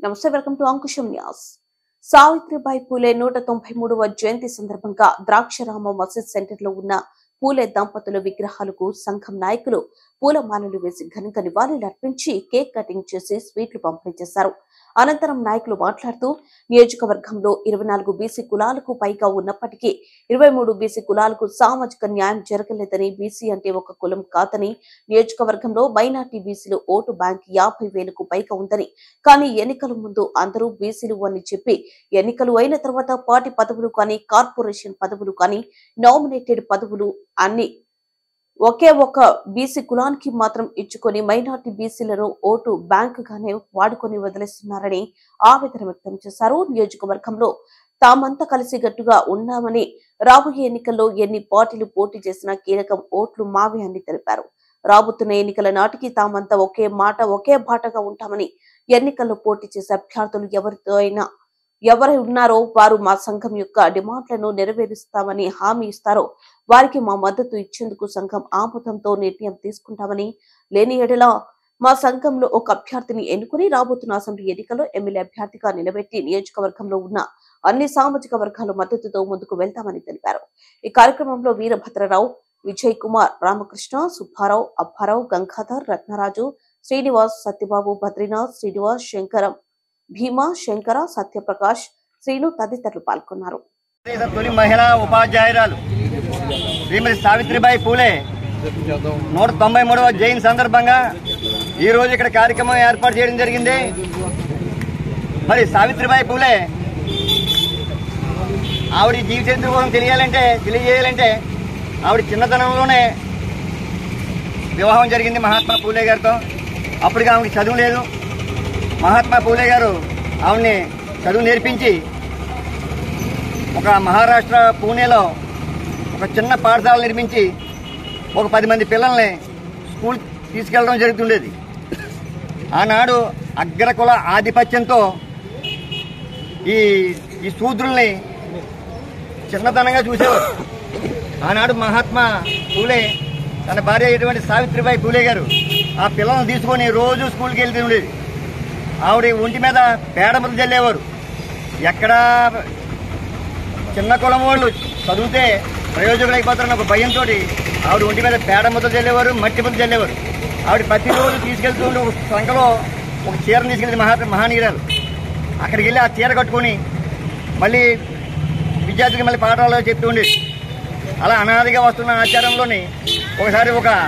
నమస్తే, welcome to Ankusam news. Savitribai Phule 193వ జయంతి సందర్భంగా ద్రాక్షరామ మసీద్ సెంటర్ లో ఉన్న పూలే దంపతుల విగ్రహాలకు సంఘం నాయకులు పూలమాలలు వేసి ఘనంగా నివాళులు అర్పించి కేక్ కటింగ్ చేసి స్వీట్లు పంపిణీ చేశారు. అనంతరం నాయకులు మాట్లాడుతూ నియోజకవర్గంలో 24 బీసీ కులాలకు పైగా ఉన్నప్పటికీ 23 బీసీ కులాలకు సామాజిక న్యాయం జరగలేదని, బీసీ అంటే ఒక కులం కాదని, నియోజకవర్గంలో మైనార్టీ బీసీలు ఓటు బ్యాంక్ 50,000కు పైగా ఉందని, కానీ ఎన్నికల ముందు అందరూ బీసీలు అని చెప్పి ఎన్నికలు అయిన తర్వాత పార్టీ పదవులు కానీ, కార్పొరేషన్ పదవులు కానీ, నామినేటెడ్ పదవులు అన్ని ఒకే ఒక బీసీ కులానికి మాత్రం ఇచ్చుకొని మైనార్టీ బీసీలను ఓటు బ్యాంక్ గానే వాడుకొని వదిలేస్తున్నారని ఆవేదన వ్యక్తం చేశారు. నియోజకవర్గంలో తామంతా కలిసిగట్టుగా ఉన్నామని, రాబోయే ఎన్నికల్లో ఎన్ని పార్టీలు పోటీ చేసినా కీలకం ఓట్లు మావే అని తెలిపారు. రాబోతున్న ఎన్నికల నాటికి తామంతా ఒకే మాట ఒకే బాటగా ఉంటామని, ఎన్నికల్లో పోటీ చేసే అభ్యర్థులు ఎవరు ఉన్నారో వారు మా సంఘం యొక్క డిమాండ్లను నెరవేరుస్తామని హామీ ఇస్తారో వారికి మా మద్దతు ఇచ్చేందుకు సంఘం ఆమోదంతో నిర్ణయం తీసుకుంటామని, లేని ఎడల మా సంఘంలో ఒక అభ్యర్థిని ఎన్నుకుని రాబోతున్న అసెంబ్లీ ఎన్నికల్లో ఎమ్మెల్యే అభ్యర్థిగా నిలబెట్టి నియోజకవర్గంలో ఉన్న అన్ని సామాజిక వర్గాల మద్దతుతో ముందుకు వెళ్తామని తెలిపారు. ఈ కార్యక్రమంలో వీరభద్రరావు, విజయ్ కుమార్, రామకృష్ణ, సుబ్బారావు, అప్పారావు, గంగాధర్, రత్నరాజు, శ్రీనివాస్, సత్యబాబు, బద్రీనాథ్, శ్రీనివాస్, శంకరం, భీమా, శంకర, సత్యప్రకాష్, శ్రీను తదితరులు పాల్గొన్నారు. తొలి మహిళా ఉపాధ్యాయురాలు శ్రీమతి సావిత్రిబాయి పూలే 193వ జయంతి సందర్భంగా ఈ రోజు ఇక్కడ కార్యక్రమం ఏర్పాటు చేయడం జరిగింది. మరి సావిత్రిబాయి పూలే ఆవిడ జీవిత చరిత్ర కోసం తెలియజేయాలంటే ఆవిడ చిన్నతనంలోనే వివాహం జరిగింది మహాత్మా పూలే గారితో. అప్పటికి ఆవిడకి చదువు లేదు. మహాత్మా పూలే గారు ఆవిడ్ని చదువు నేర్పించి ఒక మహారాష్ట్ర పూణేలో ఒక చిన్న పాఠశాల నిర్మించి ఒక 10 మంది పిల్లల్ని స్కూల్ తీసుకెళ్లడం జరుగుతుండేది. ఆనాడు అగ్రకుల ఆధిపత్యంతో ఈ శూద్రుల్ని చిన్నతనంగా చూసేవారు. ఆనాడు మహాత్మా పూలే తన భార్య అయినటువంటి సావిత్రిబాయి పూలే గారు ఆ పిల్లల్ని తీసుకొని రోజు స్కూల్కి వెళ్తూ ఉండేది. ఆవిడ ఒంటి మీద పేడ ముద్ద చల్లేవారు. ఎక్కడా చిన్న కులం వాళ్ళు చదివితే ప్రయోజకులు అయిపోతారన్న ఒక భయంతో ఆవిడ ఒంటి మీద పేడ ముద్ద చల్లేవారు, మట్టి ముద్ద చల్లేవారు. ఆవిడ ప్రతిరోజు తీసుకెళ్తూ ఉండే ఒక సంఖలో ఒక చీరను తీసుకెళ్ళి మహానీయురాలు అక్కడికి వెళ్ళి ఆ చీర కట్టుకొని మళ్ళీ విద్యార్థికి మళ్ళీ పాఠాలు చెప్తూ ఉండేది. అలా అనాదిగా వస్తున్న ఆచారంలోని ఒకసారి ఒక